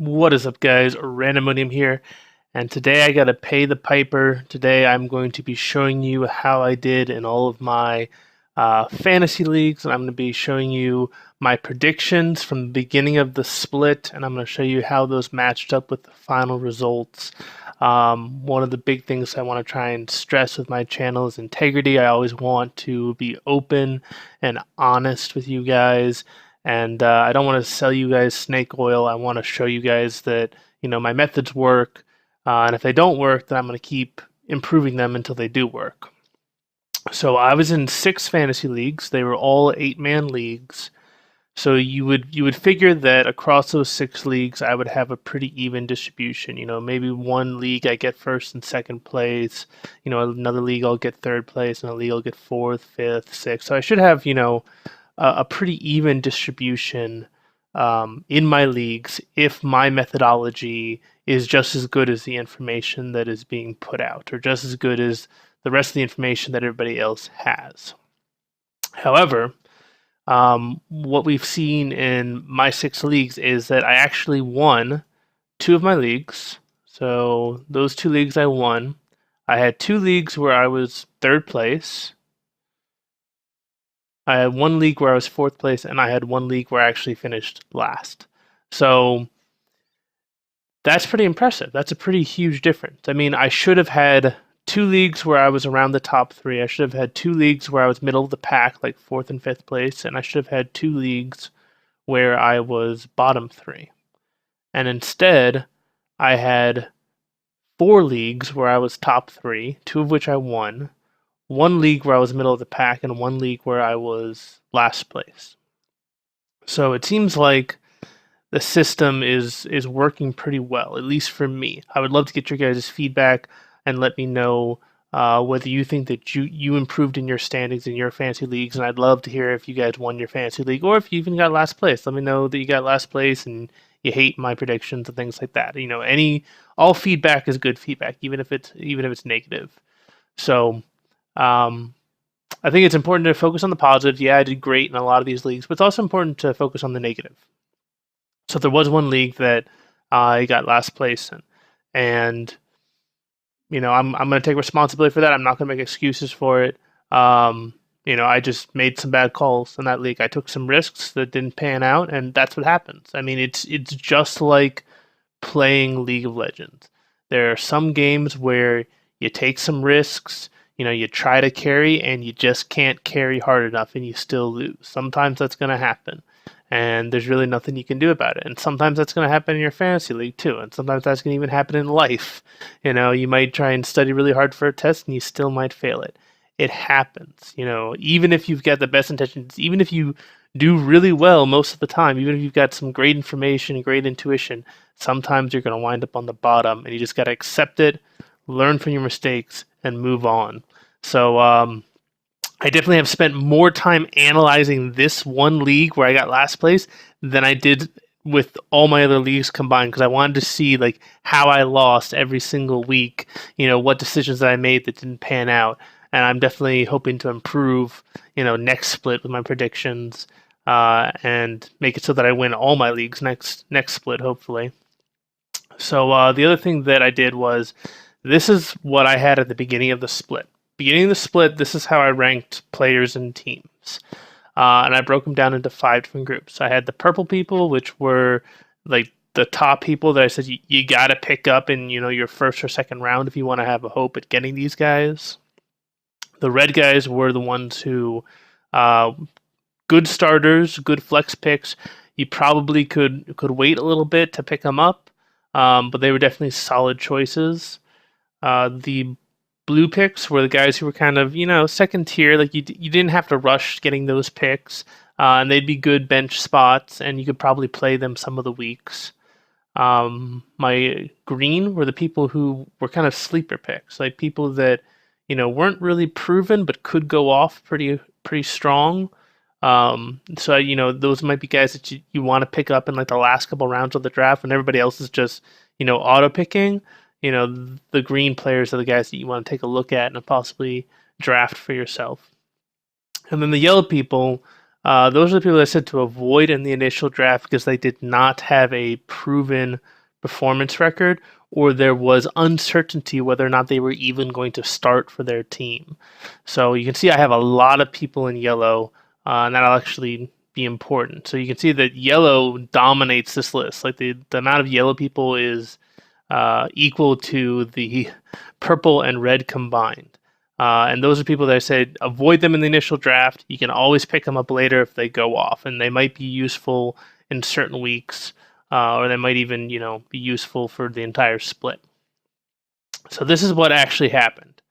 What is up, guys? Randomonium here, and today I gotta pay the piper. Today I'm going to be showing you how I did in all of my fantasy leagues, and I'm going to be showing you my predictions from the beginning of the split, and I'm going to show you how those matched up with the final results. One of the big things I want to try and stress with my channel is integrity. I always want to be open and honest with you guys. And I don't want to sell you guys snake oil. I want to show you guys that, my methods work. And if they don't work, then I'm going to keep improving them until they do work. So I was in 6 fantasy leagues. They were all 8-man leagues. So you would figure that across those 6 leagues, I would have a pretty even distribution. Maybe one league I get first and second place. Another league I'll get third place, another league I'll get fourth, fifth, sixth. So I should have, a pretty even distribution in my leagues if my methodology is just as good as the information that is being put out, or just as good as the rest of the information that everybody else has. However, what we've seen in my 6 leagues is that I actually won 2 of my leagues. So those 2 leagues I won. I had 2 leagues where I was third place. I had 1 league where I was 4th place, and I had 1 league where I actually finished last. So that's pretty impressive. That's a pretty huge difference. I mean, I should have had 2 leagues where I was around the top 3. I should have had 2 leagues where I was middle of the pack, like 4th and 5th place, and I should have had 2 leagues where I was bottom 3. And instead, I had 4 leagues where I was top 3, 2 of which I won, 1 league where I was middle of the pack, and 1 league where I was last place. So it seems like the system is working pretty well, at least for me. I would love to get your guys' feedback and let me know whether you think that you improved in your standings in your fantasy leagues, and I'd love to hear if you guys won your fantasy league, or if you even got last place. Let me know that you got last place and you hate my predictions and things like that. All feedback is good feedback, even if it's negative. So I think it's important to focus on the positives. Yeah, I did great in a lot of these leagues, but it's also important to focus on the negative. So there was 1 league that I got last place in, and I'm going to take responsibility for that. I'm not going to make excuses for it. I just made some bad calls in that league. I took some risks that didn't pan out, and that's what happens. I mean, it's just like playing League of Legends. There are some games where you take some risks. You try to carry and you just can't carry hard enough and you still lose. Sometimes that's going to happen, and there's really nothing you can do about it. And sometimes that's going to happen in your fantasy league too, and sometimes that's going to even happen in life. You might try and study really hard for a test and you still might fail it. It happens. Even if you've got the best intentions, even if you do really well most of the time, even if you've got some great information and great intuition, sometimes you're going to wind up on the bottom, and you just got to accept it, learn from your mistakes, and move on. So I definitely have spent more time analyzing this 1 league where I got last place than I did with all my other leagues combined, because I wanted to see how I lost every single week, what decisions that I made that didn't pan out. And I'm definitely hoping to improve, next split with my predictions, and make it so that I win all my leagues next split, hopefully. So the other thing that I did was, this is what I had at the beginning of the split. Beginning of the split, this is how I ranked players and teams. And I broke them down into 5 different groups. I had the purple people, which were like the top people that I said you got to pick up in your first or second round if you want to have a hope at getting these guys. The red guys were the ones who, good starters, good flex picks. You probably could wait a little bit to pick them up, but they were definitely solid choices. The blue picks were the guys who were kind of, second tier. Like you didn't have to rush getting those picks, and they'd be good bench spots, and you could probably play them some of the weeks. My green were the people who were kind of sleeper picks, like people that, weren't really proven but could go off pretty strong. So those might be guys that you want to pick up in the last couple rounds of the draft when everybody else is just, auto picking. The green players are the guys that you want to take a look at and possibly draft for yourself. And then the yellow people Those are the people I said to avoid in the initial draft because they did not have a proven performance record, or there was uncertainty whether or not they were even going to start for their team. So you can see I have a lot of people in yellow, and that'll actually be important. So you can see that yellow dominates this list. Like the amount of yellow people is equal to the purple and red combined. And those are people that I said avoid them in the initial draft. You can always pick them up later if they go off, and they might be useful in certain weeks, or they might even be useful for the entire split. So this is what actually happened.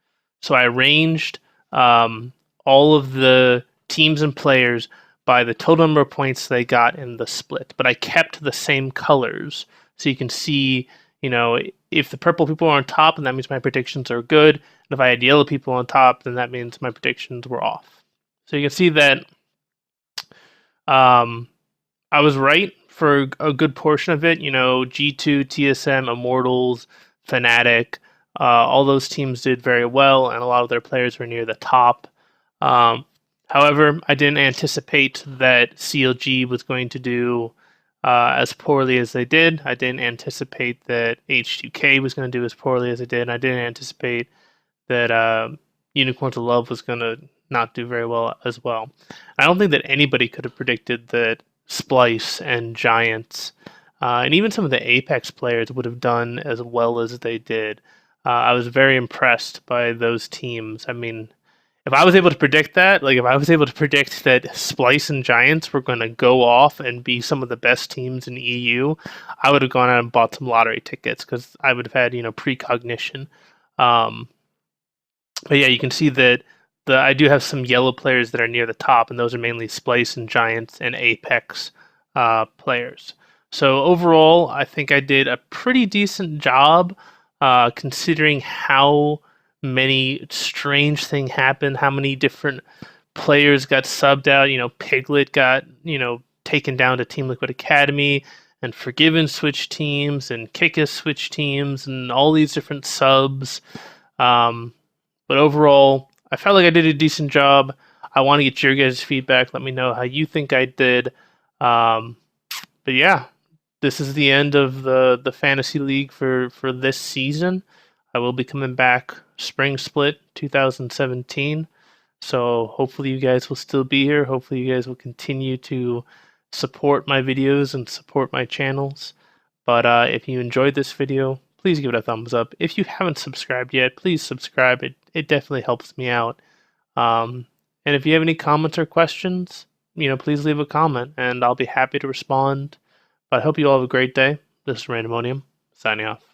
So I arranged all of the teams and players by the total number of points they got in the split, but I kept the same colors so you can see, if the purple people are on top, then that means my predictions are good. And if I had yellow people on top, then that means my predictions were off. So you can see that I was right for a good portion of it. G2, TSM, Immortals, Fnatic, all those teams did very well, and a lot of their players were near the top. However, I didn't anticipate that CLG was going to do as poorly as they did. I didn't anticipate that H2K was going to do as poorly as it did. And I didn't anticipate that Unicorns of Love was going to not do very well as well. I don't think that anybody could have predicted that Splice and Giants and even some of the Apex players would have done as well as they did. I was very impressed by those teams. I mean, if I was able to predict that, like if I was able to predict that Splice and Giants were going to go off and be some of the best teams in EU, I would have gone out and bought some lottery tickets because I would have had, precognition. But yeah, you can see that I do have some yellow players that are near the top, and those are mainly Splice and Giants and Apex players. So overall, I think I did a pretty decent job considering how many strange things happened, how many different players got subbed out. Piglet got, taken down to Team Liquid Academy, and Forgiven switched teams, and Kickus switched teams, and all these different subs. But overall, I felt like I did a decent job. I want to get your guys' feedback. Let me know how you think I did. But yeah, this is the end of the fantasy league for this season. I will be coming back Spring Split 2017. So hopefully you guys will still be here. Hopefully you guys will continue to support my videos and support my channels. But if you enjoyed this video, please give it a thumbs up. If you haven't subscribed yet, please subscribe. It definitely helps me out. And if you have any comments or questions, please leave a comment and I'll be happy to respond. But I hope you all have a great day. This is Randomonium, signing off.